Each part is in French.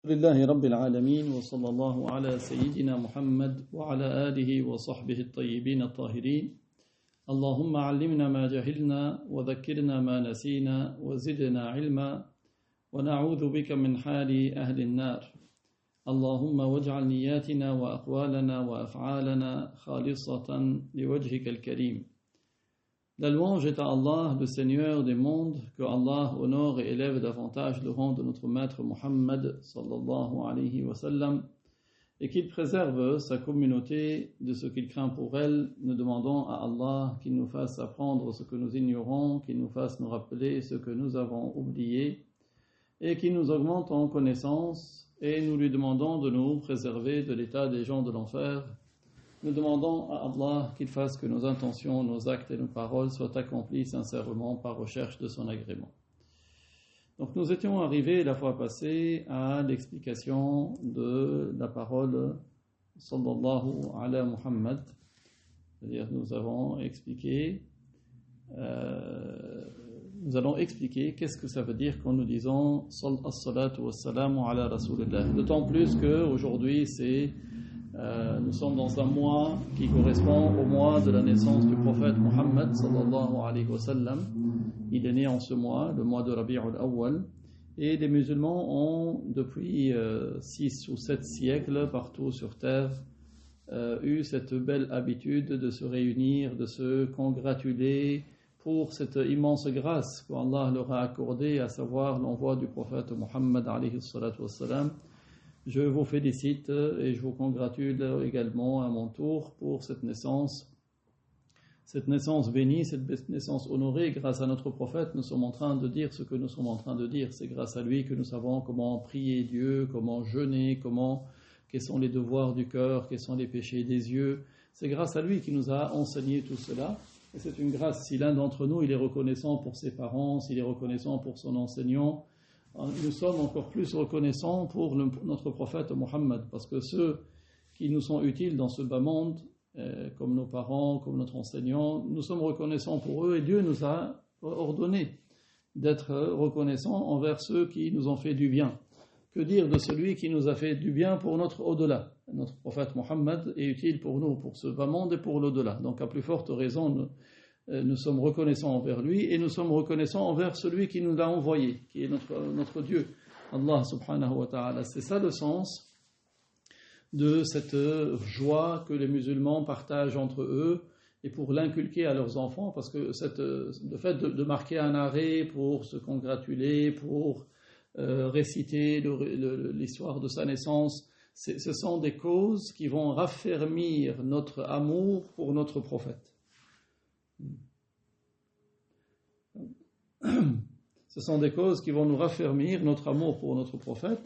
لله رب العالمين وصلى الله على سيدنا محمد وعلى آله وصحبه الطيبين الطاهرين اللهم علمنا ما جهلنا وذكرنا ما نسينا وزدنا علما ونعوذ بك من حال أهل النار اللهم واجعل نياتنا وأقوالنا وأفعالنا خالصة لوجهك الكريم. La louange est à Allah, le Seigneur des mondes, que Allah honore et élève davantage le rang de notre maître Muhammad sallallahu alayhi wa sallam, et qu'il préserve sa communauté de ce qu'il craint pour elle. Nous demandons à Allah qu'il nous fasse apprendre ce que nous ignorons, qu'il nous fasse nous rappeler ce que nous avons oublié, et qu'il nous augmente en connaissance, et nous lui demandons de nous préserver de l'état des gens de l'enfer. Nous demandons à Allah qu'il fasse que nos intentions, nos actes et nos paroles soient accomplis sincèrement par recherche de son agrément. Donc nous étions arrivés la fois passée à l'explication de la parole sallallahu ala Muhammad. C'est-à-dire nous allons expliquer qu'est-ce que ça veut dire quand nous disons as-salatu was-salamu ala rasulillah. D'autant plus qu'aujourd'hui nous sommes dans un mois qui correspond au mois de la naissance du prophète Muhammad sallallahu alayhi wa sallam. Il est né en ce mois, le mois de Rabi'ul Awwal, et les musulmans ont depuis 6 ou 7 siècles partout sur terre eu cette belle habitude de se réunir, de se congratuler pour cette immense grâce qu'Allah leur a accordée, à savoir l'envoi du prophète Muhammad alayhi salatu wa sallam. Je vous félicite et je vous congratule également à mon tour pour cette naissance bénie, cette naissance honorée. Grâce à notre prophète, nous sommes en train de dire ce que nous sommes en train de dire. C'est grâce à lui que nous savons comment prier Dieu, comment jeûner, quels sont les devoirs du cœur, quels sont les péchés des yeux. C'est grâce à lui qui nous a enseigné tout cela. Et c'est une grâce. Si l'un d'entre nous il est reconnaissant pour ses parents, s'il est reconnaissant pour son enseignant, nous sommes encore plus reconnaissants pour notre prophète Muhammad, parce que ceux qui nous sont utiles dans ce bas monde, comme nos parents, comme notre enseignant, nous sommes reconnaissants pour eux, et Dieu nous a ordonné d'être reconnaissants envers ceux qui nous ont fait du bien. Que dire de celui qui nous a fait du bien pour notre au-delà? Notre prophète Muhammad est utile pour nous, pour ce bas monde et pour l'au-delà. Donc à plus forte raison, nous sommes reconnaissants envers lui, et nous sommes reconnaissants envers celui qui nous l'a envoyé, qui est notre Dieu, Allah subhanahu wa ta'ala. C'est ça le sens de cette joie que les musulmans partagent entre eux, et pour l'inculquer à leurs enfants, parce que le fait de marquer un arrêt pour se congratuler, pour réciter l'histoire de sa naissance, ce sont des causes qui vont raffermir notre amour pour notre prophète. Ce sont des causes qui vont nous raffermir notre amour pour notre prophète,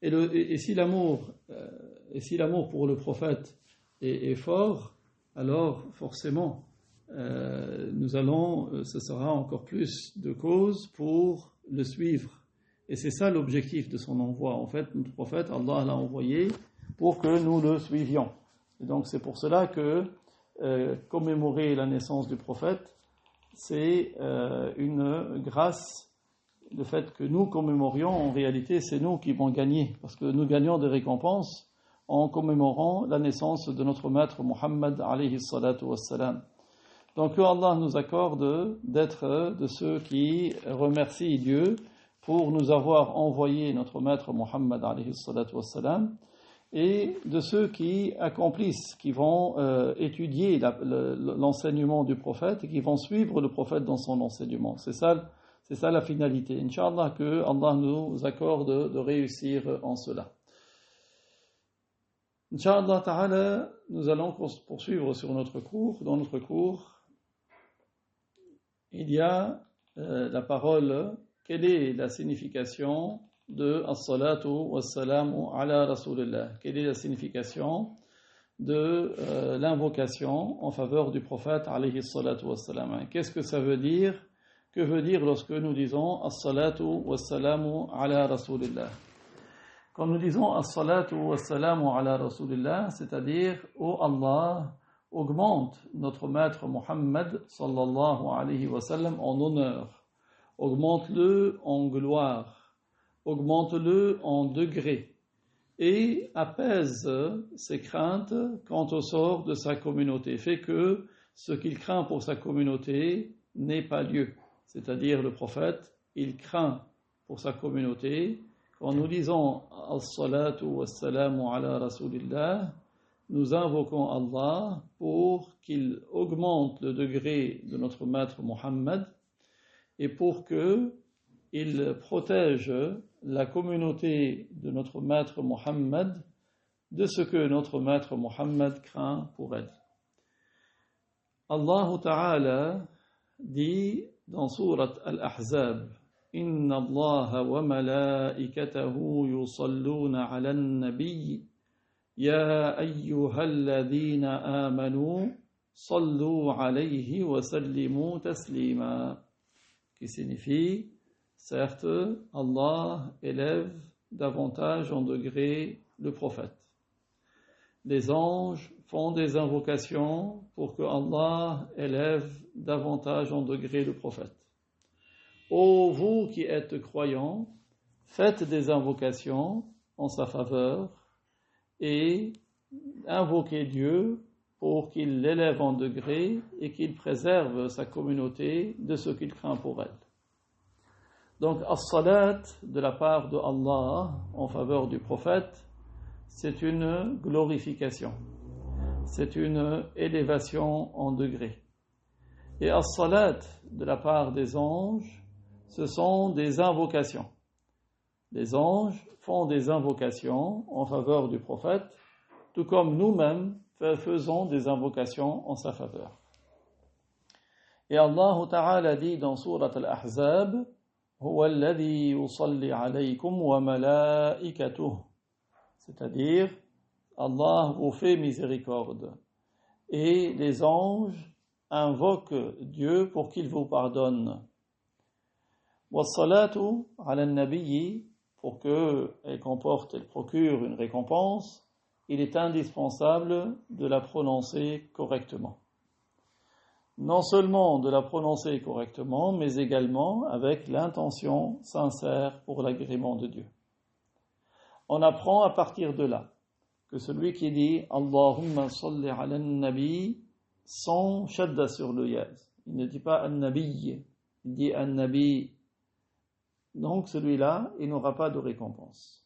et si l'amour pour le prophète est fort, alors forcément ce sera encore plus de causes pour le suivre, et c'est ça l'objectif de son envoi. En fait, notre prophète, Allah l'a envoyé pour que nous le suivions, et donc c'est pour cela que commémorer la naissance du prophète, c'est une grâce. Le fait que nous commémorions, en réalité, c'est nous qui vont gagner, parce que nous gagnons des récompenses en commémorant la naissance de notre maître Muhammad alayhi salatu wassalam. Donc que Allah nous accorde d'être de ceux qui remercient Dieu pour nous avoir envoyé notre maître Muhammad alayhi salatu wassalam, et de ceux qui accomplissent, qui vont étudier l'enseignement du prophète, et qui vont suivre le prophète dans son enseignement. C'est ça la finalité. Inch'Allah, que Allah nous accorde de réussir en cela. Inch'Allah ta'ala, nous allons poursuivre sur notre cours. Dans notre cours, il y a la parole. Quelle est la signification de as-salatu was-salamu ala rasulillah? Quelle est la signification de l'invocation en faveur du prophète alayhi salatu was-salam? Qu'est-ce que ça veut dire? Que veut dire lorsque nous disons as-salatu was-salamu ala rasulillah? Quand nous disons as-salatu was-salamu ala rasulillah, c'est-à-dire ô Allah, augmente notre maître Muhammad sallallahu alayhi wa sallam en honneur, augmente-le en gloire, augmente-le en degrés, et apaise ses craintes quant au sort de sa communauté, fait que ce qu'il craint pour sa communauté n'ait pas lieu. C'est-à-dire le prophète, il craint pour sa communauté. Quand nous disons As-salatu was-salamu ala Rasulillah, nous invoquons Allah pour qu'il augmente le degré de notre maître Mohammed et pour qu'il protège la communauté de notre maître Mohammed de ce que notre maître Mohammed craint pour elle. Allah Ta'ala dit dans sourate Al-Ahzab: Inna Allah wa malaikatahu yusalluna ala an-nabiy ya ayyuhalladhina amanu sallu alayhi wa sallimu taslima, qui signifie certes Allah élève davantage en degré le prophète. Les anges font des invocations pour que Allah élève davantage en degré le prophète. Ô vous qui êtes croyants, faites des invocations en sa faveur et invoquez Dieu pour qu'il l'élève en degré et qu'il préserve sa communauté de ce qu'il craint pour elle. Donc, as-salat de la part de Allah en faveur du prophète, c'est une glorification, c'est une élévation en degré. Et as-salat de la part des anges, ce sont des invocations. Les anges font des invocations en faveur du prophète, tout comme nous-mêmes faisons des invocations en sa faveur. Et Allah Ta'ala dit dans sourate Al-Ahzab: Huwa alladhi yusalli alaykum wa malaikatuh. C'est-à-dire, Allah vous fait miséricorde. Et les anges invoquent Dieu pour qu'il vous pardonne. Wassalatu ala nabiyyi, pour qu'elle procure une récompense, il est indispensable de la prononcer correctement. Non seulement de la prononcer correctement, mais également avec l'intention sincère pour l'agrément de Dieu. On apprend à partir de là que celui qui dit Allahumma salli ala nabi sans shadda sur le yaz, il ne dit pas an-nabi, il dit an-nabi. Donc celui-là, il n'aura pas de récompense.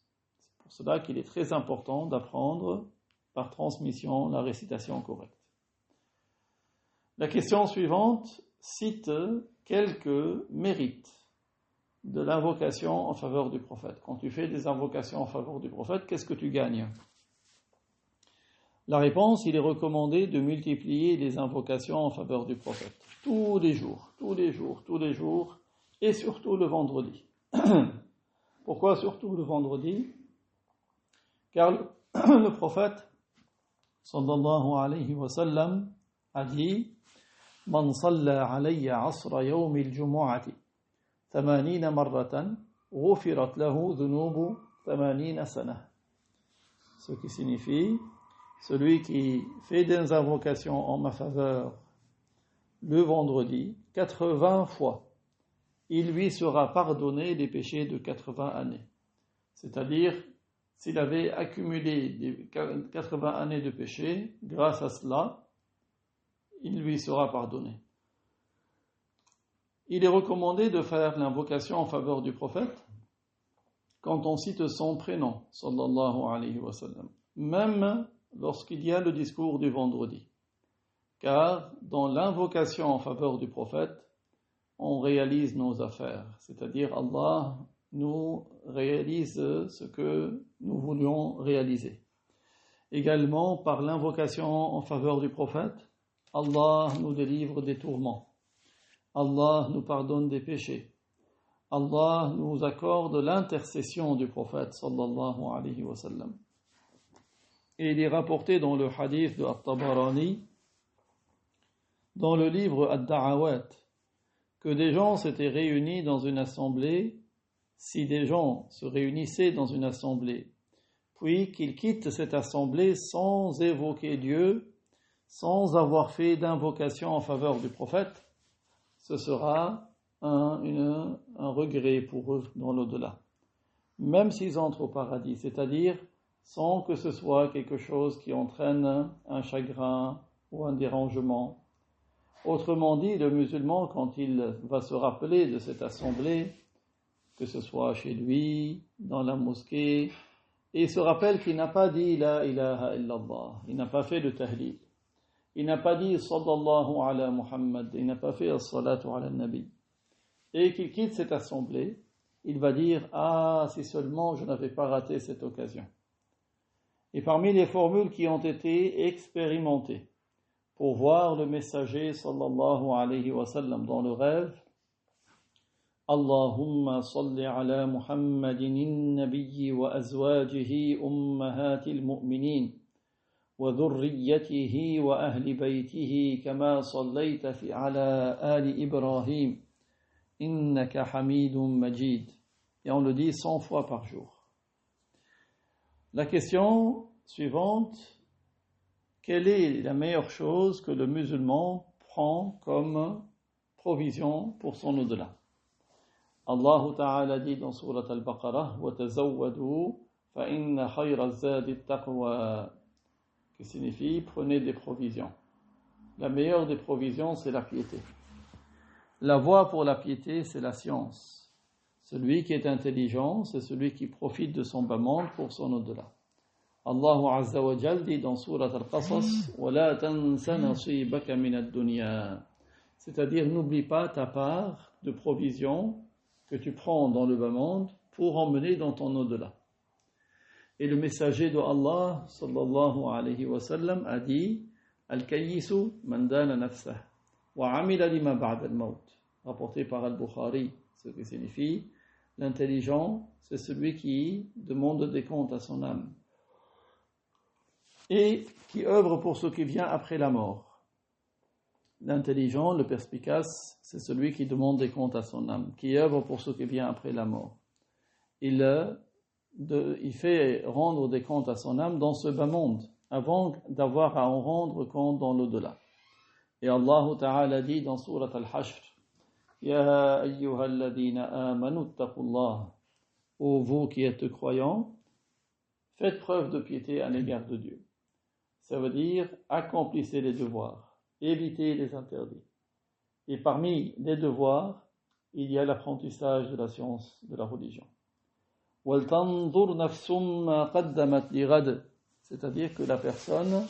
C'est pour cela qu'il est très important d'apprendre par transmission la récitation correcte. La question suivante cite quelques mérites de l'invocation en faveur du prophète. Quand tu fais des invocations en faveur du prophète, qu'est-ce que tu gagnes? La réponse, il est recommandé de multiplier les invocations en faveur du prophète. Tous les jours, et surtout le vendredi. Pourquoi surtout le vendredi? Car le prophète, sallallahu alayhi wa sallam, a dit: Man salla alayya asra yawmi al-jumu'ati 80 marratan ghufirat lahu dhunubu 80 sana. Ce qui signifie, celui qui fait des invocations en ma faveur le vendredi 80 fois, il lui sera pardonné les péchés de 80 années. C'est-à-dire, s'il avait accumulé 80 années de péchés, grâce à cela, il lui sera pardonné. Il est recommandé de faire l'invocation en faveur du prophète quand on cite son prénom, sallallahu alayhi wa sallam, même lorsqu'il y a le discours du vendredi. Car dans l'invocation en faveur du prophète, on réalise nos affaires, c'est-à-dire Allah nous réalise ce que nous voulions réaliser. Également, par l'invocation en faveur du prophète, Allah nous délivre des tourments. Allah nous pardonne des péchés. Allah nous accorde l'intercession du prophète sallallahu alayhi wa sallam. Et il est rapporté dans le hadith de At-Tabarani, dans le livre Ad-Da'awat, que des gens s'étaient réunis dans une assemblée, si des gens se réunissaient dans une assemblée, puis qu'ils quittent cette assemblée sans évoquer Dieu, sans avoir fait d'invocation en faveur du prophète, ce sera un regret pour eux dans l'au-delà. Même s'ils entrent au paradis, c'est-à-dire sans que ce soit quelque chose qui entraîne un chagrin ou un dérangement. Autrement dit, le musulman, quand il va se rappeler de cette assemblée, que ce soit chez lui, dans la mosquée, et il se rappelle qu'il n'a pas dit la ilaha illallah, il n'a pas fait le tahlil, il n'a pas dit sallallahu ala Muhammad, il n'a pas fait as-salatu ala nabi, et qu'il quitte cette assemblée, il va dire « Ah, si seulement je n'avais pas raté cette occasion ». Et parmi les formules qui ont été expérimentées pour voir le messager sallallahu alayhi wa sallam dans le rêve, Allahumma salli ala Muhammadin nabiyyi wa azwajihi ummahatil mu'minin wa dhurriyyatihi wa ahli baytihi kama sallayta fi ala ali Ibrahim innaka hamidun majid. Et on le dit 100 fois par jour. La question suivante, quelle est la meilleure chose que le musulman prend comme provision pour son au-delà? Allah Ta'ala dit dans Surat Al-Baqarah وَتَزَوَّدُوا فَإِنَّ خَيْرَ الزَّادِ التَّقْوَى, qui signifie prenez des provisions. La meilleure des provisions, c'est la piété. La voie pour la piété, c'est la science. Celui qui est intelligent, c'est celui qui profite de son bas monde pour son au-delà. Allah Azza wa Jal dit dans Surat Al-Qasas وَلَا تَنْسَ نَصِيبَكَ مِنَ الدُّنْيَا, c'est-à-dire n'oublie pas ta part de provision que tu prends dans le bas monde pour emmener dans ton au-delà. Et le messager de Allah sallallahu alayhi wa sallam a dit Al-Kayyisu man dana nafsah wa amila lima ba'da al-maut, rapporté par Al-Bukhari, ce qui signifie l'intelligent, c'est celui qui demande des comptes à son âme et qui œuvre pour ce qui vient après la mort. L'intelligent, le perspicace, c'est celui qui demande des comptes à son âme, qui œuvre pour ce qui vient après la mort. Il fait rendre des comptes à son âme dans ce bas monde, avant d'avoir à en rendre compte dans l'au-delà. Et Allah Ta'ala dit dans Surat Al-Hashr, Ya ayyuhalladhina amanu attaqullah, ô vous qui êtes croyants, faites preuve de piété à l'égard de Dieu. Ça veut dire accomplissez les devoirs, évitez les interdits. Et parmi les devoirs, il y a l'apprentissage de la science de la religion. وَلْتَنْظُرْ نَفْسٌ مَا قَدَّمَتْ لِغَدٍ, c'est-à-dire que la personne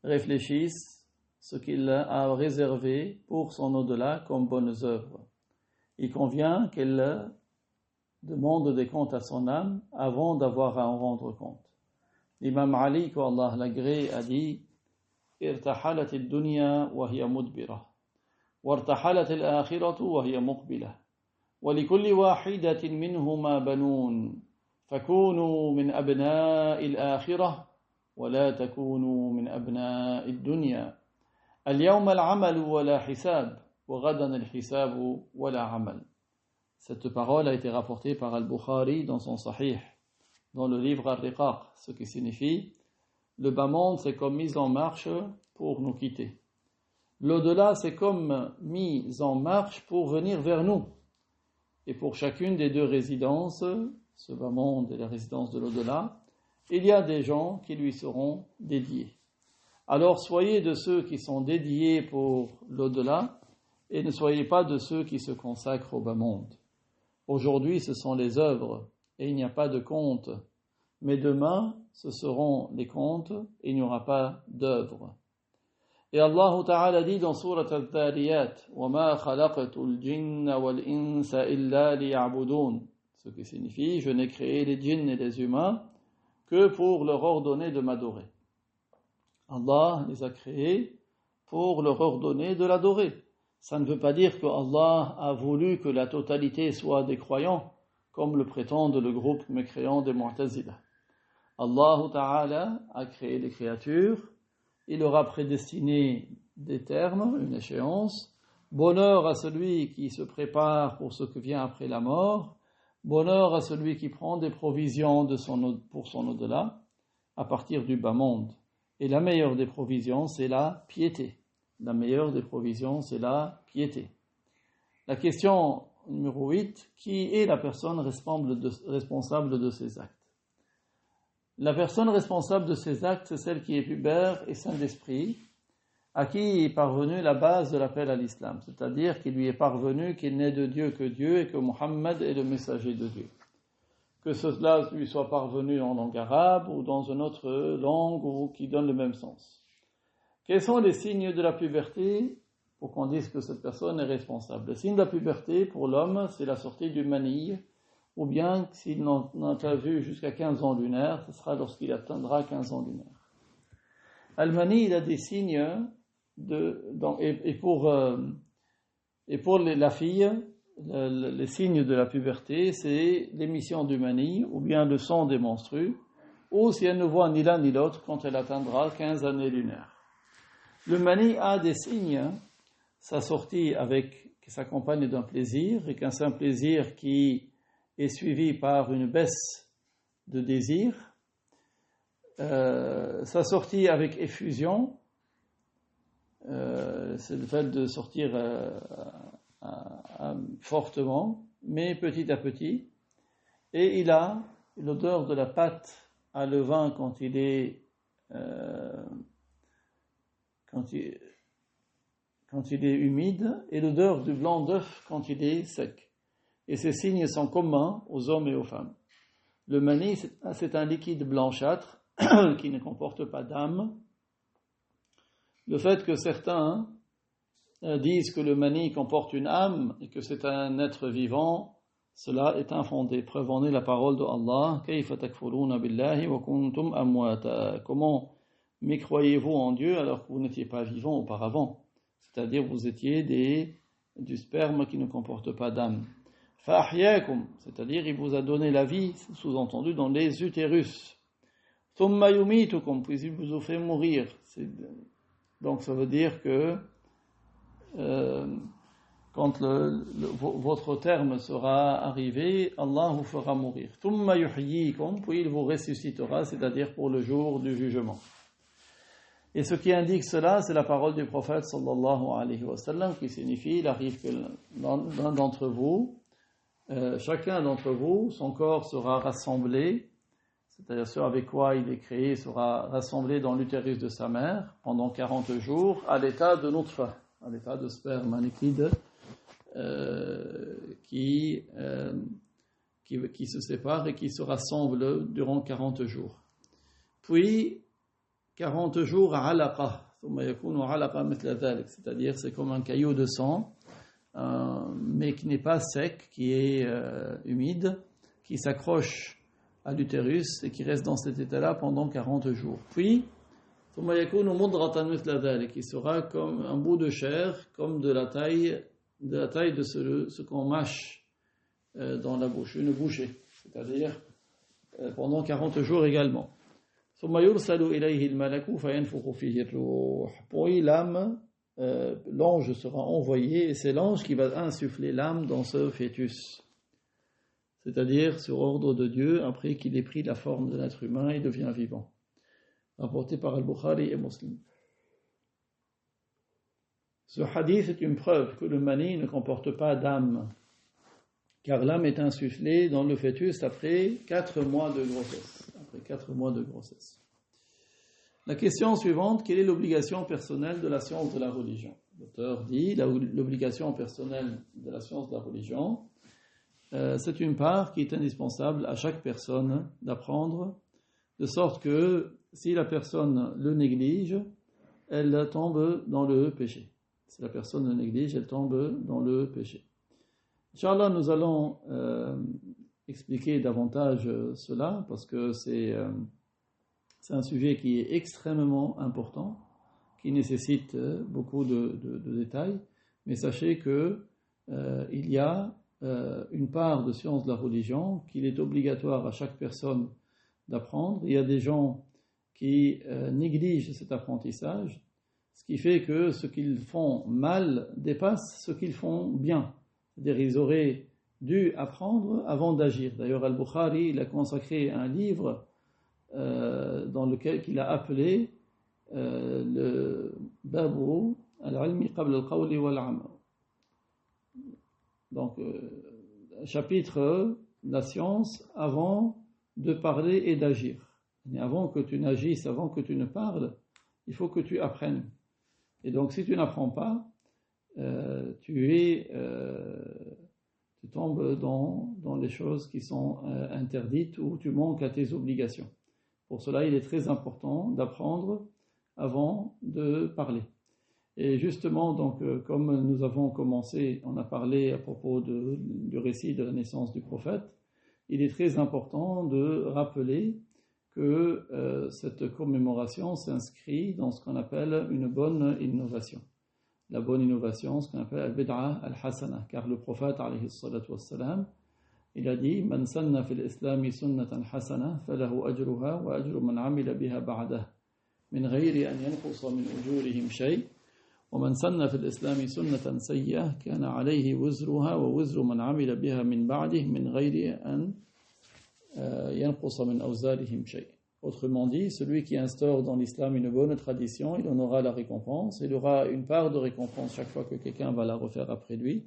réfléchisse ce qu'il a réservé pour son au-delà comme bonnes œuvres. Il convient qu'elle demande des comptes à son âme avant d'avoir à en rendre compte. L'imam Ali, qu'Allah l'agrée, a dit ارتحلت الدنيا وهي مدبرة وارتحلت الآخرة وهي مقبلة ولكل واحدة منهما بنون فكونوا من أبناء الآخرة ولا تكونوا من أبناء الدنيا اليوم العمل ولا حساب وغدا الحساب ولا عمل. Cette parole a été rapportée par Al-Bukhari dans son Sahih, dans le livre Al-Riqaq, ce qui signifie le bas monde, c'est comme mise en marche pour nous quitter. L'au-delà, c'est comme mise en marche pour venir vers nous. Et pour chacune des deux résidences, ce bas monde et la résidence de l'au-delà, il y a des gens qui lui seront dédiés. Alors soyez de ceux qui sont dédiés pour l'au-delà et ne soyez pas de ceux qui se consacrent au bas monde. Aujourd'hui, ce sont les œuvres et il n'y a pas de compte. Mais demain, ce seront les comptes et il n'y aura pas d'œuvre. Et Allah Ta'ala dit dans Surat Al-Dhariyat وَمَا خَلَقْتُ الْجِنَّ وَالْإِنسَ إِلَّا لِيَعْبُدُونَ, ce qui signifie je n'ai créé les djinns et les humains que pour leur ordonner de m'adorer. Allah les a créés pour leur ordonner de l'adorer. Ça ne veut pas dire que Allah a voulu que la totalité soit des croyants, comme le prétendent le groupe mécréant des Mu'tazila. Allah Ta'ala a créé les créatures, il leur a prédestiné des termes, une échéance. Bonheur à celui qui se prépare pour ce que vient après la mort, bonheur à celui qui prend des provisions pour son au-delà, à partir du bas monde. Et la meilleure des provisions, c'est la piété. La meilleure des provisions, c'est la piété. La question numéro 8, qui est la personne responsable de ces actes? La personne responsable de ces actes, c'est celle qui est pubère et sainte d'esprit, à qui est parvenue la base de l'appel à l'islam, c'est-à-dire qu'il lui est parvenu qu'il n'est de Dieu que Dieu et que Mohammed est le messager de Dieu. Que cela lui soit parvenu en langue arabe ou dans une autre langue ou qui donne le même sens. Quels sont les signes de la puberté pour qu'on dise que cette personne est responsable? Le signe de la puberté pour l'homme, c'est la sortie du mani, ou bien s'il n'en a pas vu jusqu'à 15 ans lunaires, ce sera lorsqu'il atteindra 15 ans lunaires. Al-Mani, il a des signes et pour la fille, les signes de la puberté, c'est l'émission du mani, ou bien le sang des menstrues, ou si elle ne voit ni l'un ni l'autre quand elle atteindra 15 années lunaires. Le mani a des signes, sa sortie qui s'accompagne d'un plaisir, et qu'un simple plaisir qui est suivi par une baisse de désir, sa sortie avec effusion, c'est le fait de sortir fortement, mais petit à petit, et il a l'odeur de la pâte à levain quand il est humide, et l'odeur du blanc d'œuf quand il est sec. Et ces signes sont communs aux hommes et aux femmes. Le mani, c'est un liquide blanchâtre qui ne comporte pas d'âme. Le fait que certains disent que le mani comporte une âme et que c'est un être vivant, cela est infondé. Preuve en est la parole de Allah. Kayfa takfuruna billahi wa kuntum amwata. Comment mécroyez-vous en Dieu alors que vous n'étiez pas vivant auparavant? C'est-à-dire vous étiez du sperme qui ne comporte pas d'âme. Fa'ahyakum, c'est-à-dire il vous a donné la vie, sous-entendu dans les utérus. Thumma yumitukum, puis il vous a fait mourir. Donc ça veut dire que quand votre terme sera arrivé, Allah vous fera mourir. Thumma yuhyikum, puis il vous ressuscitera, c'est-à-dire pour le jour du jugement. Et ce qui indique cela, c'est la parole du prophète sallallahu alayhi wa sallam, qui signifie, il arrive que l'un d'entre vous, chacun d'entre vous, son corps sera rassemblé, c'est-à-dire ce avec quoi il est créé sera rassemblé dans l'utérus de sa mère pendant 40 jours à l'état de nutfa, à l'état de sperme, un liquide qui se sépare et qui se rassemble durant 40 jours. Puis 40 jours à alaqa, c'est-à-dire c'est comme un caillou de sang, mais qui n'est pas sec, qui est humide, qui s'accroche à l'utérus et qui reste dans cet état-là pendant 40 jours. Puis, qui sera comme un bout de chair, comme de la taille de ce qu'on mâche dans la bouche, une bouchée, c'est-à-dire pendant 40 jours également. Puis l'âme, l'ange sera envoyé, et c'est l'ange qui va insuffler l'âme dans ce fœtus. C'est-à-dire sur ordre de Dieu, après qu'il ait pris la forme de l'être humain et devient vivant. Rapporté par Al-Bukhari et Muslim. Ce hadith est une preuve que le mani ne comporte pas d'âme, car l'âme est insufflée dans le fœtus après 4 mois de grossesse. La question suivante, quelle est l'obligation personnelle de la science de la religion? L'auteur dit, l'obligation personnelle de la science de la religion, c'est une part qui est indispensable à chaque personne d'apprendre, de sorte que si la personne le néglige, elle tombe dans le péché. Si la personne le néglige, elle tombe dans le péché. Inch'Allah, nous allons expliquer davantage cela, parce que c'est un sujet qui est extrêmement important, qui nécessite beaucoup de détails, mais sachez que il y a une part de science de la religion qu'il est obligatoire à chaque personne d'apprendre. Il y a des gens qui négligent cet apprentissage, ce qui fait que ce qu'ils font mal dépasse ce qu'ils font bien. C'est-à-dire ils auraient dû apprendre avant d'agir. D'ailleurs, Al-Bukhari, il a consacré un livre dans lequel il a appelé le Babu al-ilmi qabla al-qawli wal-amal. Donc, chapitre la science avant de parler et d'agir. Et avant que tu n'agisses, avant que tu ne parles, il faut que tu apprennes. Et donc, si tu n'apprends pas, tu tombes dans les choses qui sont interdites ou tu manques à tes obligations. Pour cela, il est très important d'apprendre avant de parler. Et justement, donc, comme nous avons commencé, on a parlé à propos du récit de la naissance du prophète, il est très important de rappeler que cette commémoration s'inscrit dans ce qu'on appelle une bonne innovation. La bonne innovation, ce qu'on appelle al-bid'a al-hasana, car le prophète, alayhi salatu wassalam, il a dit Man sanna fil islami sunnatan hasana, falahu ajruha wa ajru man amila biha ba'dah, min ghayri an yanqusa min ujurihim shay, wa man sanna fil islami sunnatan sayyah, kana alayhi wizruha wa wizru man amila biha min ba'dih, min ghayri an yanqusa min awzarihim shay. Autrement dit, celui qui instaure dans l'islam une bonne tradition, il en aura la récompense, il aura une part de récompense chaque fois que quelqu'un va la refaire après lui.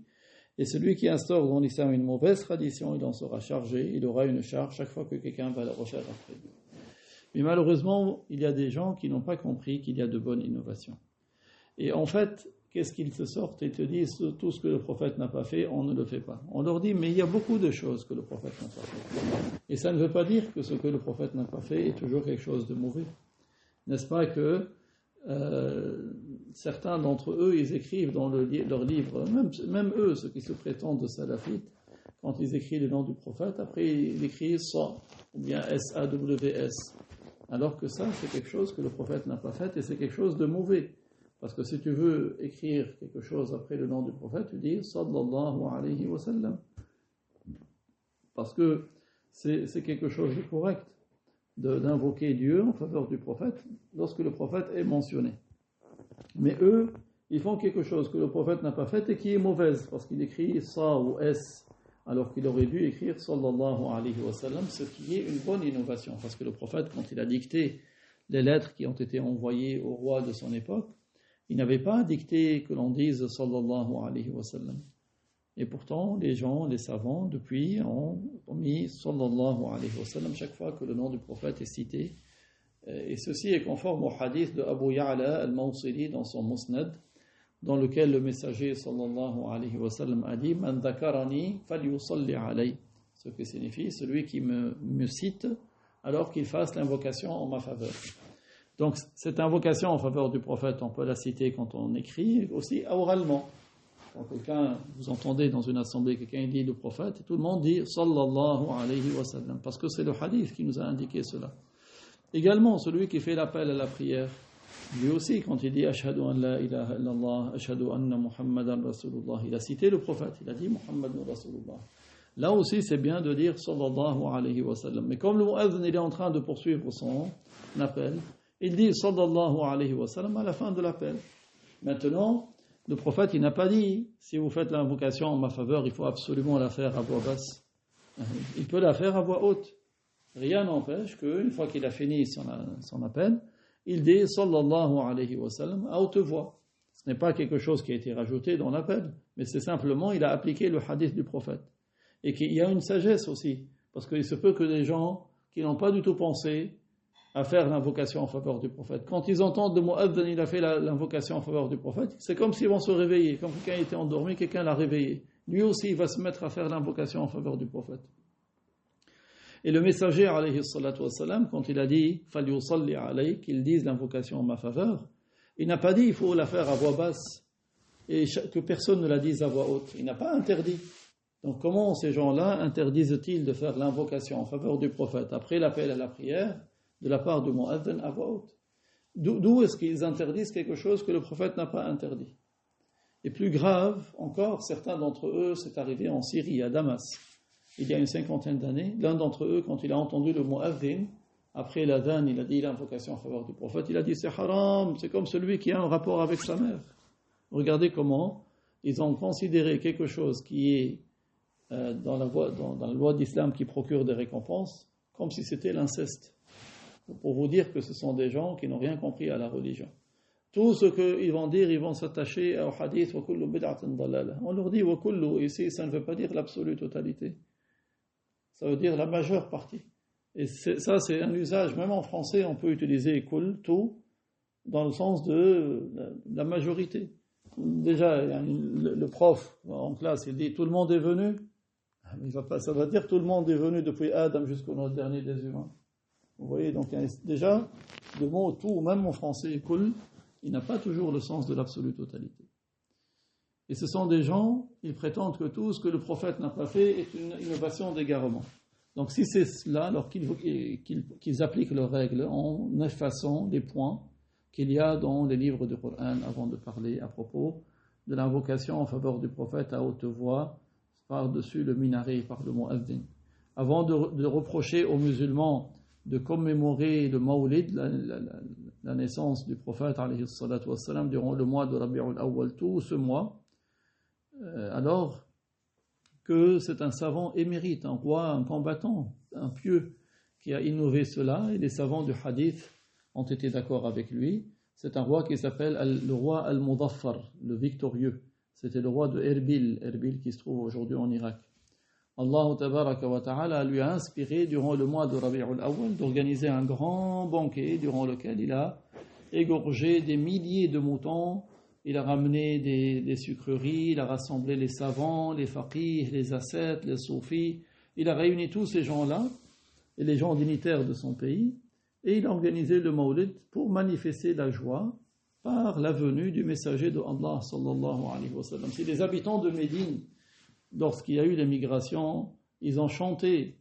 Et celui qui instaure dans l'islam une mauvaise tradition, il en sera chargé, il aura une charge chaque fois que quelqu'un va la refaire après lui. Mais malheureusement, il y a des gens qui n'ont pas compris qu'il y a de bonnes innovations. Et en fait, qu'est-ce qu'ils se sortent et te disent tout ce que le prophète n'a pas fait, on ne le fait pas. On leur dit, mais il y a beaucoup de choses que le prophète n'a pas fait. Et ça ne veut pas dire que ce que le prophète n'a pas fait est toujours quelque chose de mauvais. N'est-ce pas que certains d'entre eux, ils écrivent dans leur livre, même eux, ceux qui se prétendent de salafites, quand ils écrivent le nom du prophète, après ils écrivent SA, ou bien S-A-W-S. Alors que ça, c'est quelque chose que le prophète n'a pas fait et c'est quelque chose de mauvais. Parce que si tu veux écrire quelque chose après le nom du prophète, tu dis sallallahu alayhi wa sallam. Parce que c'est quelque chose de correct d'invoquer Dieu en faveur du prophète lorsque le prophète est mentionné. Mais eux, ils font quelque chose que le prophète n'a pas fait et qui est mauvaise, parce qu'il écrit sa ou s, alors qu'il aurait dû écrire sallallahu alayhi wa sallam, ce qui est une bonne innovation. Parce que le prophète, quand il a dicté les lettres qui ont été envoyées au roi de son époque, il n'avait pas dicté que l'on dise sallallahu alayhi wa sallam. Et pourtant, les gens, les savants, depuis, ont mis sallallahu alayhi wa sallam chaque fois que le nom du prophète est cité. Et ceci est conforme au hadith de Abu Ya'la al-Mawsili dans son Musnad, dans lequel le messager sallallahu alayhi wa sallam a dit Man dhakarani falyusalli alayhi. Ce qui signifie celui qui me cite alors qu'il fasse l'invocation en ma faveur. Donc cette invocation en faveur du prophète, on peut la citer quand on écrit, aussi oralement. Quand quelqu'un, vous entendez dans une assemblée, quelqu'un dit le prophète, et tout le monde dit sallallahu alayhi wa sallam, parce que c'est le hadith qui nous a indiqué cela. Également, celui qui fait l'appel à la prière, lui aussi, quand il dit ashhadu an la ilaha illallah, ashhadu anna muhammadan rasulullah, il a cité le prophète, il a dit muhammadun rasulullah. Là aussi, c'est bien de dire sallallahu alayhi wa sallam. Mais comme le mu'adhin, il est en train de poursuivre son appel, il dit sallallahu alayhi wa sallam à la fin de l'appel. Maintenant, le prophète, il n'a pas dit, si vous faites l'invocation en ma faveur, il faut absolument la faire à voix basse. Il peut la faire à voix haute. Rien n'empêche qu'une fois qu'il a fini son appel, il dit sallallahu alayhi wa sallam à haute voix. Ce n'est pas quelque chose qui a été rajouté dans l'appel, mais c'est simplement, il a appliqué le hadith du prophète. Et qu'il y a une sagesse aussi, parce qu'il se peut que des gens qui n'ont pas du tout pensé à faire l'invocation en faveur du prophète, quand ils entendent le mu'adhin, il a fait l'invocation en faveur du prophète, c'est comme s'ils vont se réveiller. Quand quelqu'un était endormi, quelqu'un l'a réveillé. Lui aussi, il va se mettre à faire l'invocation en faveur du prophète. Et le messager, alayhi salatu wassalam, quand il a dit « falyusalli alayhi » qu'il dise l'invocation en ma faveur, il n'a pas dit « il faut la faire à voix basse » et que personne ne la dise à voix haute. Il n'a pas interdit. Donc comment ces gens-là interdisent-ils de faire l'invocation en faveur du prophète après l'appel à la prière de la part du mu'adhin à voix haute? D'où est-ce qu'ils interdisent quelque chose que le prophète n'a pas interdit? Et plus grave encore, certains d'entre eux, c'est arrivé en Syrie, à Damas, il y a une 50aine d'années. L'un d'entre eux, quand il a entendu le mu'adhin, après l'adhan, il a dit l'invocation en faveur du prophète, il a dit c'est haram, c'est comme celui qui a un rapport avec sa mère. Regardez comment ils ont considéré quelque chose qui est dans la loi d'islam qui procure des récompenses, comme si c'était l'inceste. Pour vous dire que ce sont des gens qui n'ont rien compris à la religion. Tout ce qu'ils vont dire, ils vont s'attacher au hadith wa kullu bid'atin dalala. On leur dit wa kullu, ici ça ne veut pas dire l'absolue totalité. Ça veut dire la majeure partie. Et ça, c'est un usage, même en français, on peut utiliser kul, tout, dans le sens de la majorité. Déjà, le prof en classe, il dit tout le monde est venu. Ça va dire tout le monde est venu depuis Adam jusqu'au dernier des humains. Vous voyez, donc déjà, le mot tout, même en français, kul, il n'a pas toujours le sens de l'absolue totalité. Et ce sont des gens, ils prétendent que tout ce que le prophète n'a pas fait est une innovation d'égarement. Donc si c'est cela, alors qu'ils appliquent leurs règles en effaçant les points qu'il y a dans les livres du Coran avant de parler à propos de l'invocation en faveur du prophète à haute voix par-dessus le minaret, par le mu'adhin. Avant de reprocher aux musulmans de commémorer le Mawlid, la naissance du prophète alayhi salatu wassalam, durant le mois de Rabi'ul Awwal, tout ce mois, alors que c'est un savant émérite, un roi, un combattant, un pieux qui a innové cela, et les savants du hadith ont été d'accord avec lui. C'est un roi qui s'appelle le roi Al-Mudaffar, le victorieux. C'était le roi de Erbil qui se trouve aujourd'hui en Irak. Allah tabaraka wa ta'ala lui a inspiré durant le mois de Rabi'ul Awwal d'organiser un grand banquet durant lequel il a égorgé des milliers de moutons, il a ramené des sucreries, il a rassemblé les savants, les faqihs, les ascètes, les soufis, il a réuni tous ces gens-là et les gens dignitaires de son pays et il a organisé le Mawlid pour manifester la joie par la venue du messager de Allah sallallahu alayhi wa sallam. Si les habitants de Médine, lorsqu'il y a eu l'émigration, ils ont chanté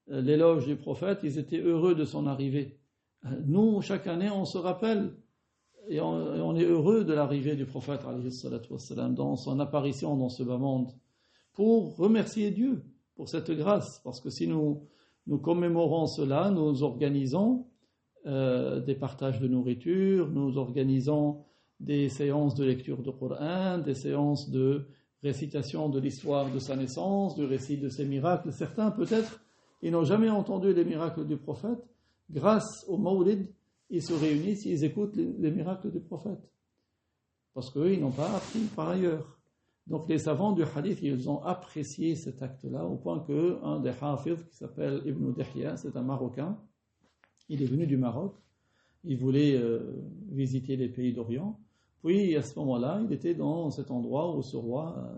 l'éloge du prophète, ils étaient heureux de son arrivée. Nous, chaque année, on se rappelle et on est heureux de l'arrivée du prophète alayhi salatu wassalam, dans son apparition dans ce bas monde, pour remercier Dieu pour cette grâce, parce que si nous commémorons cela, nous organisons des partages de nourriture, nous organisons des séances de lecture du Coran, des séances de récitation de l'histoire de sa naissance, du récit de ses miracles. Certains, peut-être, ils n'ont jamais entendu les miracles du prophète. Grâce au Mawlid, ils se réunissent, ils écoutent les miracles du prophète. Parce qu'eux, ils n'ont pas appris par ailleurs. Donc les savants du hadith, ils ont apprécié cet acte-là, au point qu'un des hafiz, qui s'appelle Ibn Dihya, c'est un Marocain, il est venu du Maroc, il voulait visiter les pays d'Orient, puis à ce moment-là, il était dans cet endroit où ce roi,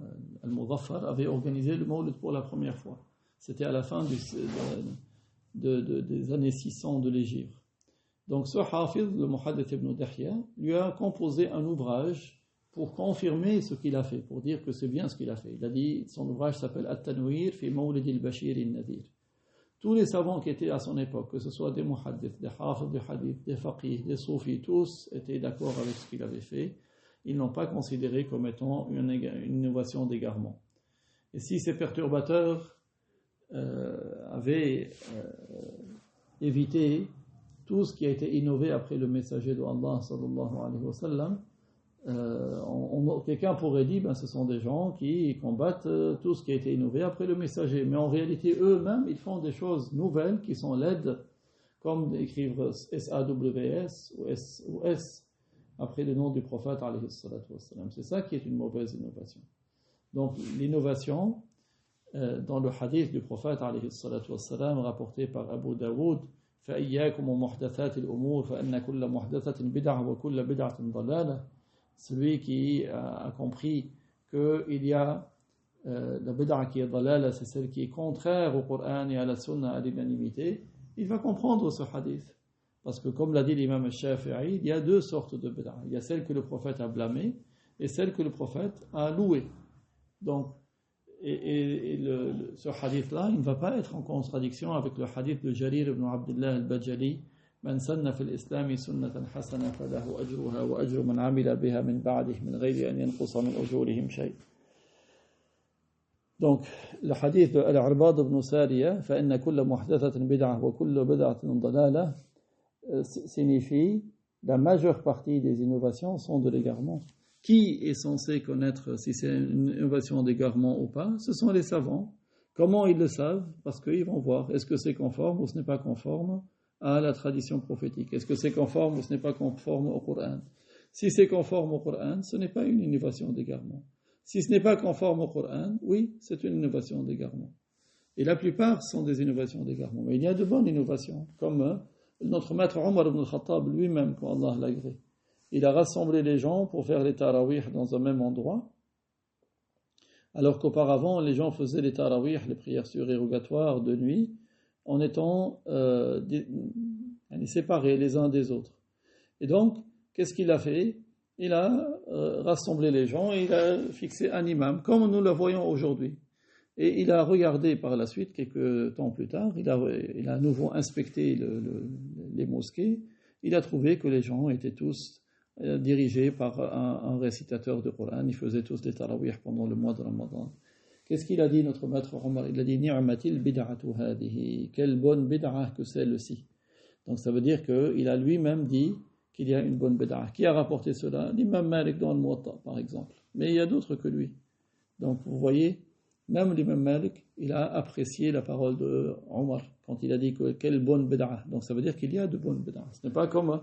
Al-Mudaffar, avait organisé le Mawlid pour la première fois. C'était à la fin des années 600 de l'Hégire. Donc ce hafiz, le Muhaddith Ibn Dihya, lui a composé un ouvrage pour confirmer ce qu'il a fait, pour dire que c'est bien ce qu'il a fait. Il a dit, son ouvrage s'appelle At-Tanwir fi Mawlid al-Bashir al-Nadir. Tous les savants qui étaient à son époque, que ce soit des muhaddiths, des hafiz du hadith, des faqihs, des soufis, tous étaient d'accord avec ce qu'il avait fait. Ils n'ont pas considéré comme étant une innovation d'égarement. Et si ces perturbateurs avaient évité tout ce qui a été innové après le messager de Allah sallallahu alayhi wa sallam, quelqu'un pourrait dire, ce sont des gens qui combattent tout ce qui a été innové après le messager. Mais en réalité, eux-mêmes, ils font des choses nouvelles qui sont laides, comme d'écrire SAWS ou S après le nom du prophète alayhi salatu wassalam. C'est ça qui est une mauvaise innovation. Donc l'innovation, dans le hadith du prophète alayhi salatu wassalam, rapporté par Abu Daoud, فَإِيَّاكُمُ مُحْدَثَاتِ الْأُمُورِ فَإِنَّ كُلَّ مُحْدَثَةٍ بِدْعَةٍ وَكُلَّ بِدْعَةٍ ضَلَالَةٍ. Celui qui a compris qu'il y a la bid'a qui est dalala, c'est celle qui est contraire au Coran et à la Sunna, à l'unanimité, il va comprendre ce hadith. Parce que comme l'a dit l'imam al-Shafi'i, il y a deux sortes de bid'a. Il y a celle que le prophète a blâmée et celle que le prophète a louée. Donc, ce hadith-là, il ne va pas être en contradiction avec le hadith de Jarir ibn Abdullah al-Bajali, من سن في الإسلام سنة حسنة فله أجرها وأجر من عمل بها من بعده من غير أن ينقص من أجورهم شيء. Donc, le hadith de Al-Arbad ibn Sariya, فإن كل محدثة بدعة وكل بدعة ضلالة, signifie la majeure partie des innovations sont de l'égarement. Qui est censé connaître si c'est une innovation d'égarement ou pas? Ce sont les savants. Comment ils le savent? Parce qu'ils vont voir, est-ce que c'est conforme ou ce n'est pas conforme à la tradition prophétique? Est-ce que c'est conforme ou ce n'est pas conforme au Coran? Si c'est conforme au Coran, ce n'est pas une innovation d'égarement. Si ce n'est pas conforme au Coran, oui, c'est une innovation d'égarement. Et la plupart sont des innovations d'égarement. Mais il y a de bonnes innovations, comme notre maître Omar ibn al-Khattab lui-même, quand Allah l'a gré. Il a rassemblé les gens pour faire les tarawih dans un même endroit, alors qu'auparavant, les gens faisaient les tarawih, les prières surérogatoires de nuit, en étant séparés les uns des autres. Et donc, qu'est-ce qu'il a fait? Il a rassemblé les gens et il a fixé un imam, comme nous le voyons aujourd'hui. Et il a regardé par la suite, quelques temps plus tard, il a à nouveau inspecté les mosquées. Il a trouvé que les gens étaient tous dirigés par un récitateur de Coran. Ils faisaient tous des tarawih pendant le mois de Ramadan. Qu'est-ce qu'il a dit, notre maître Omar? Il a dit « Ni'matil bid'atu hadihi » Quelle bonne bid'ah que celle-ci. Donc ça veut dire qu'il a lui-même dit qu'il y a une bonne bid'ah. Qui a rapporté cela? L'imam Malik dans le Muwatta, par exemple. Mais il y a d'autres que lui. Donc vous voyez, même l'imam Malik, il a apprécié la parole de Omar quand il a dit que quelle bonne bid'ah. Donc ça veut dire qu'il y a de bonnes bid'ah. Ce n'est pas comme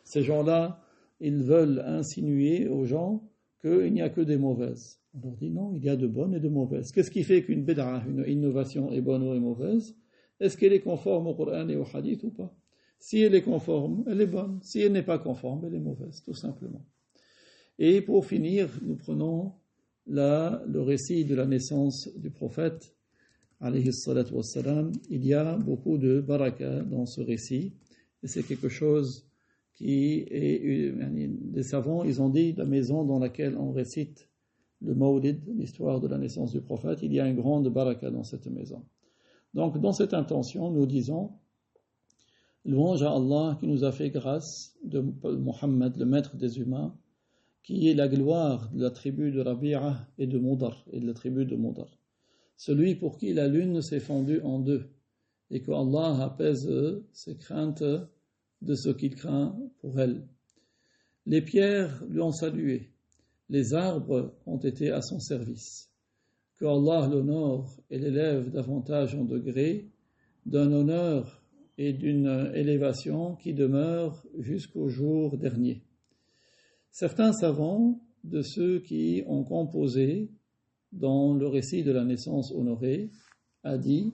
ces gens-là, ils veulent insinuer aux gens qu'il n'y a que des mauvaises. On leur dit non, il y a de bonnes et de mauvaises. Qu'est-ce qui fait qu'une bid'ah, une innovation est bonne ou est mauvaise? Est-ce qu'elle est conforme au Coran et au Hadith ou pas? Si elle est conforme, elle est bonne. Si elle n'est pas conforme, elle est mauvaise, tout simplement. Et pour finir, nous prenons le récit de la naissance du prophète, alayhi salatu wassalam. Il y a beaucoup de baraka dans ce récit, et c'est quelque chose qui est... Les savants, ils ont dit, la maison dans laquelle on récite le Mawlid, l'histoire de la naissance du prophète, il y a une grande baraka dans cette maison. Donc, dans cette intention, nous disons, louange à Allah qui nous a fait grâce de Muhammad, le maître des humains, qui est la gloire de la tribu de Rabi'a et de Mudar, et de la tribu de Mudar. Celui pour qui la lune s'est fendue en deux, et que Allah apaise ses craintes de ce qu'il craint pour elle. Les pierres lui ont salué, les arbres ont été à son service. Que Allah l'honore et l'élève davantage en degrés, d'un honneur et d'une élévation qui demeure jusqu'au jour dernier. Certains savants, de ceux qui ont composé dans le récit de la naissance honorée, a dit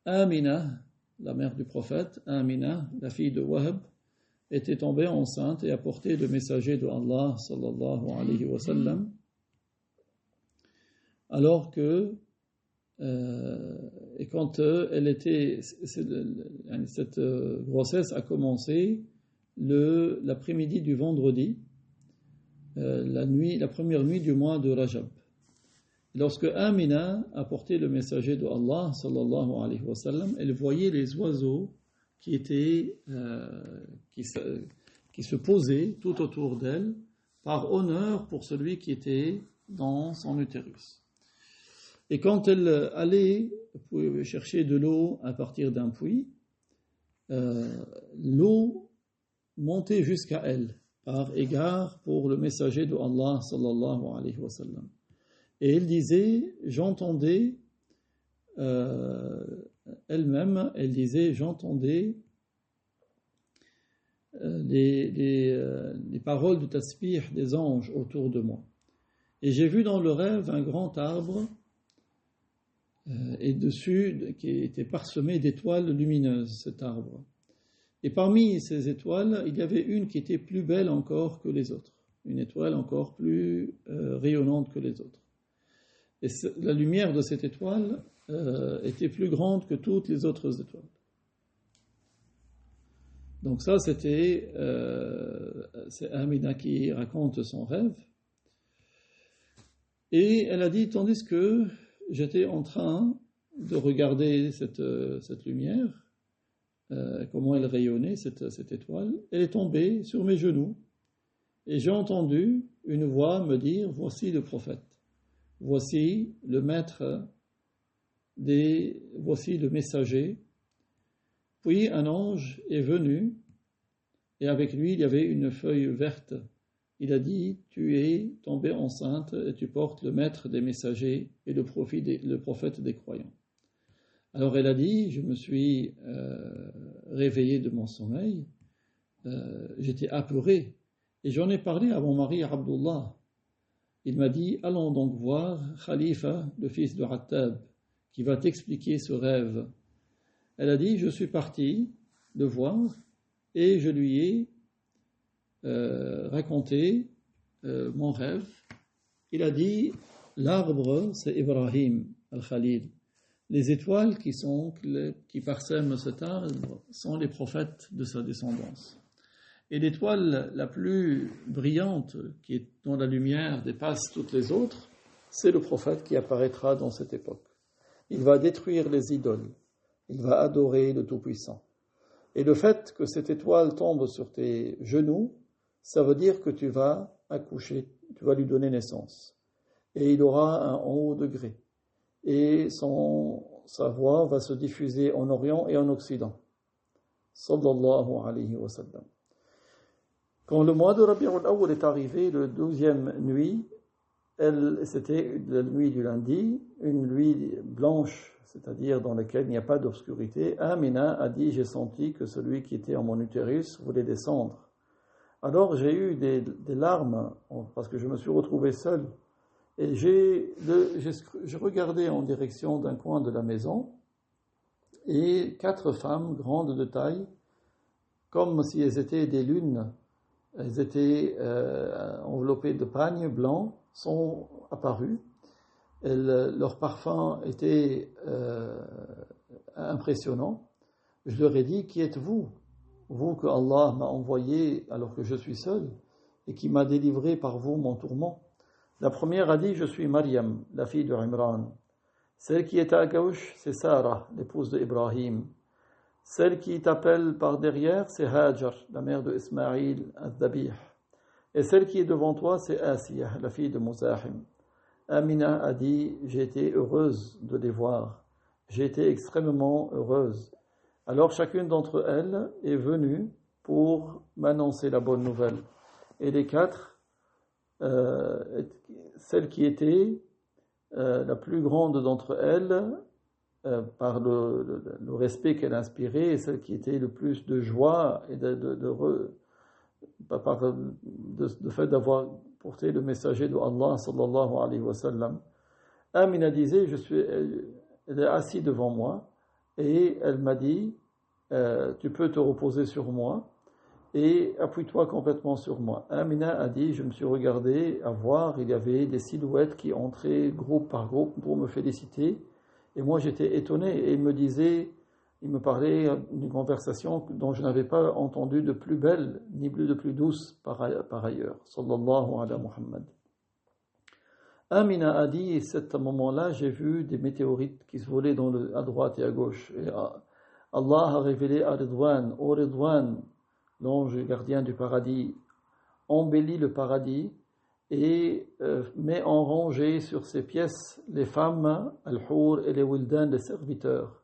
Amina, la mère du prophète, Amina, la fille de Wahb, était tombée enceinte et a porté le messager de Allah sallallahu alayhi wa sallam, alors que et quand elle était, cette grossesse a commencé l'après-midi du vendredi, la première nuit du mois de Rajab. Lorsque Amina a porté le messager de Allah sallallahu alayhi wa sallam, elle voyait les oiseaux qui se posaient tout autour d'elle par honneur pour celui qui était dans son utérus. Et quand elle allait chercher de l'eau à partir d'un puits, l'eau montait jusqu'à elle par égard pour le messager de Allah sallallahu alayhi wa sallam. Et elle disait, j'entendais les paroles de tasbih des anges autour de moi. Et j'ai vu dans le rêve un grand arbre et dessus qui était parsemé d'étoiles lumineuses, cet arbre. Et parmi ces étoiles, il y avait une qui était plus belle encore que les autres, une étoile encore plus rayonnante que les autres. Et la lumière de cette étoile était plus grande que toutes les autres étoiles. Donc ça, c'est Amina qui raconte son rêve. Et elle a dit, tandis que j'étais en train de regarder cette lumière, comment elle rayonnait, cette étoile, elle est tombée sur mes genoux. Et j'ai entendu une voix me dire, voici le prophète. Voici le maître voici le messager. Puis un ange est venu, et avec lui il y avait une feuille verte. Il a dit, tu es tombée enceinte et tu portes le maître des messagers et le prophète des croyants. Alors elle a dit, je me suis réveillée de mon sommeil, j'étais apeurée, et j'en ai parlé à mon mari Abdullah. Il m'a dit, allons donc voir Khalifa, le fils de Attab, qui va t'expliquer ce rêve. Elle a dit, je suis partie le voir et je lui ai raconté mon rêve. Il a dit, l'arbre, c'est Ibrahim al-Khalil. Les étoiles qui parsèment cet arbre sont les prophètes de sa descendance. Et l'étoile la plus brillante, dont la lumière dépasse toutes les autres, c'est le prophète qui apparaîtra dans cette époque. Il va détruire les idoles. Il va adorer le Tout-Puissant. Et le fait que cette étoile tombe sur tes genoux, ça veut dire que tu vas accoucher, tu vas lui donner naissance. Et il aura un haut degré. Et sa voix va se diffuser en Orient et en Occident. Sallallahu alayhi wa sallam. Quand le mois de Rabi'ul Awwal est arrivé, le 12e nuit, c'était la nuit du lundi, une nuit blanche, c'est-à-dire dans laquelle il n'y a pas d'obscurité. Amina a dit, j'ai senti que celui qui était en mon utérus voulait descendre. Alors j'ai eu des larmes, parce que je me suis retrouvé seul. Et j'ai regardé en direction d'un coin de la maison, et 4 femmes grandes de taille, comme si elles étaient des lunes, elles étaient enveloppées de pagnes blancs, sont apparues. Leur parfum était impressionnant. Je leur ai dit, qui êtes-vous? Vous que Allah m'a envoyé alors que je suis seul, et qui m'a délivré par vous mon tourment. La première a dit, je suis Maryam, la fille de Imran. Celle qui est à gauche, c'est Sarah, l'épouse d'Ibrahim. Celle qui t'appelle par derrière, c'est Hajar, la mère de Ismaïl al-Dhabih. Et celle qui est devant toi, c'est Asiyah, la fille de Muzahim. Amina a dit, j'ai été heureuse de les voir. J'ai été extrêmement heureuse. Alors chacune d'entre elles est venue pour m'annoncer la bonne nouvelle. Et les 4, celle qui était la plus grande d'entre elles, par le respect qu'elle inspirait, et celle qui était le plus de joie et de fait d'avoir porté le messager de Allah sallallahu alayhi wa sallam. Amina disait, elle est assise devant moi, et elle m'a dit, tu peux te reposer sur moi, et appuie-toi complètement sur moi. Amina a dit, je me suis regardé à voir, il y avait des silhouettes qui entraient groupe par groupe pour me féliciter, et moi j'étais étonné, et il me parlait d'une conversation dont je n'avais pas entendu de plus belle, ni de plus douce par ailleurs. Sallallahu ala Muhammad. Amina a dit, à ce moment-là, j'ai vu des météorites qui se volaient à droite et à gauche. Et Allah a révélé à Ridwan, ô Ridwan, l'ange gardien du paradis, embellit le paradis et met en rangée sur ses pièces les femmes, al-Hur et les Wildan, les serviteurs.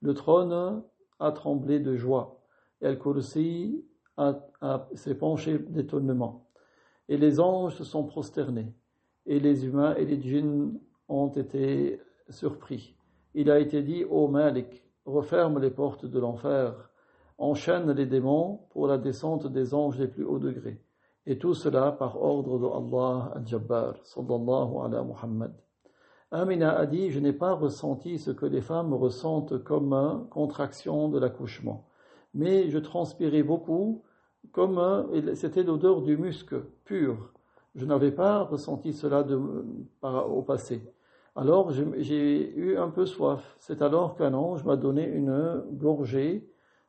Le trône a tremblé de joie et Al-Kursi s'est penché d'étonnement. Et les anges se sont prosternés et les humains et les djinns ont été surpris. Il a été dit, ô Malik, referme les portes de l'enfer, enchaîne les démons pour la descente des anges les plus hauts degrés. Et tout cela par ordre de Allah al-Jabbar, sallallahu ala Muhammad. Amina a dit, je n'ai pas ressenti ce que les femmes ressentent comme contraction de l'accouchement. Mais je transpirais beaucoup, c'était l'odeur du musc pur. Je n'avais pas ressenti cela au passé. Alors j'ai eu un peu soif. C'est alors qu'un ange m'a donné une gorgée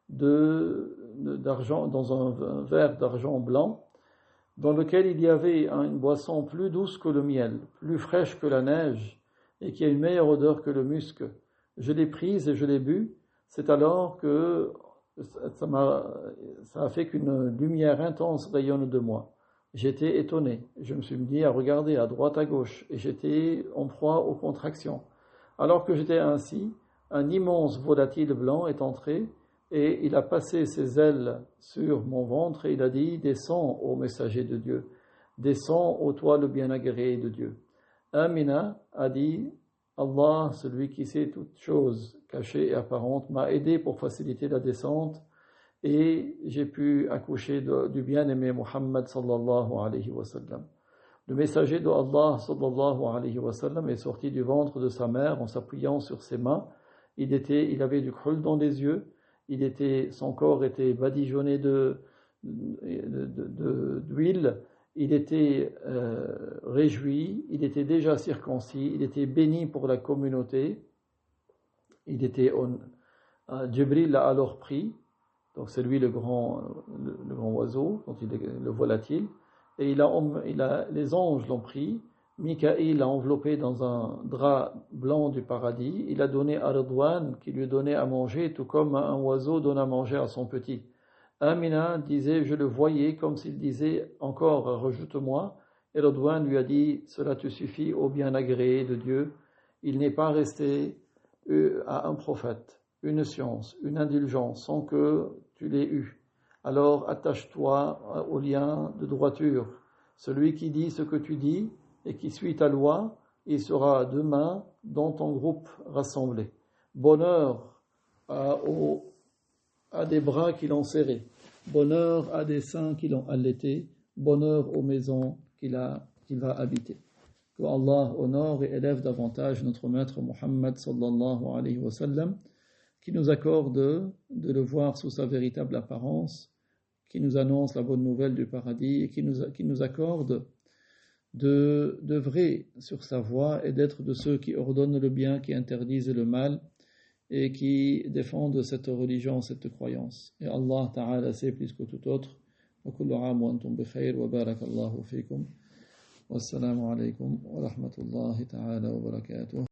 d'argent, dans un verre d'argent blanc, dans lequel il y avait une boisson plus douce que le miel, plus fraîche que la neige, et qui a une meilleure odeur que le musc. Je l'ai prise et je l'ai bu. C'est alors que ça a fait qu'une lumière intense rayonne de moi. J'étais étonné. Je me suis mis à regarder à droite, à gauche, et j'étais en proie aux contractions. Alors que j'étais ainsi, un immense volatile blanc est entré, et il a passé ses ailes sur mon ventre, et il a dit, descends, ô messager de Dieu, descends, ô toi le bien agréé de Dieu. Amina a dit, Allah, celui qui sait toutes choses cachées et apparentes, m'a aidé pour faciliter la descente et j'ai pu accoucher du bien-aimé Muhammad sallallahu alayhi wa sallam. Le messager de Allah sallallahu alayhi wa sallam est sorti du ventre de sa mère en s'appuyant sur ses mains. Il avait du khul dans les yeux. Son corps était badigeonné d'huile. Il était réjoui. Il était déjà circoncis. Il était béni pour la communauté. Jibril l'a alors pris. Donc c'est lui le grand oiseau, le voilà-t-il. Et les anges l'ont pris. Mikaïl l'a enveloppé dans un drap blanc du paradis. Il a donné à Ridwan qui lui donnait à manger, tout comme un oiseau donne à manger à son petit. Amina disait, je le voyais comme s'il disait, encore rajoute-moi. Et Ridwan lui a dit, cela te suffit au bien agréé de Dieu. Il n'est pas resté à un prophète, une science, une indulgence sans que tu l'aies eu. Alors attache-toi au lien de droiture. Celui qui dit ce que tu dis et qui suit ta loi, il sera demain dans ton groupe rassemblé. Bonheur à des bras qui l'ont serré. Bonheur à des seins qui l'ont allaité. Bonheur aux maisons qu'il va habiter. Que Allah honore et élève davantage notre maître Muhammad sallallahu alayhi wa sallam, qui nous accorde de le voir sous sa véritable apparence, qui nous annonce la bonne nouvelle du paradis et qui nous accorde d'œuvrer sur sa voie et d'être de ceux qui ordonnent le bien, qui interdisent le mal et qui défendent cette religion, cette croyance. Et Allah Ta'ala sait plus que tout autre. Wa kullu 'am wa antum bi khair wa barakallahu fikum. Wassalamu alaykum wa rahmatullahi ta'ala wa barakatuh.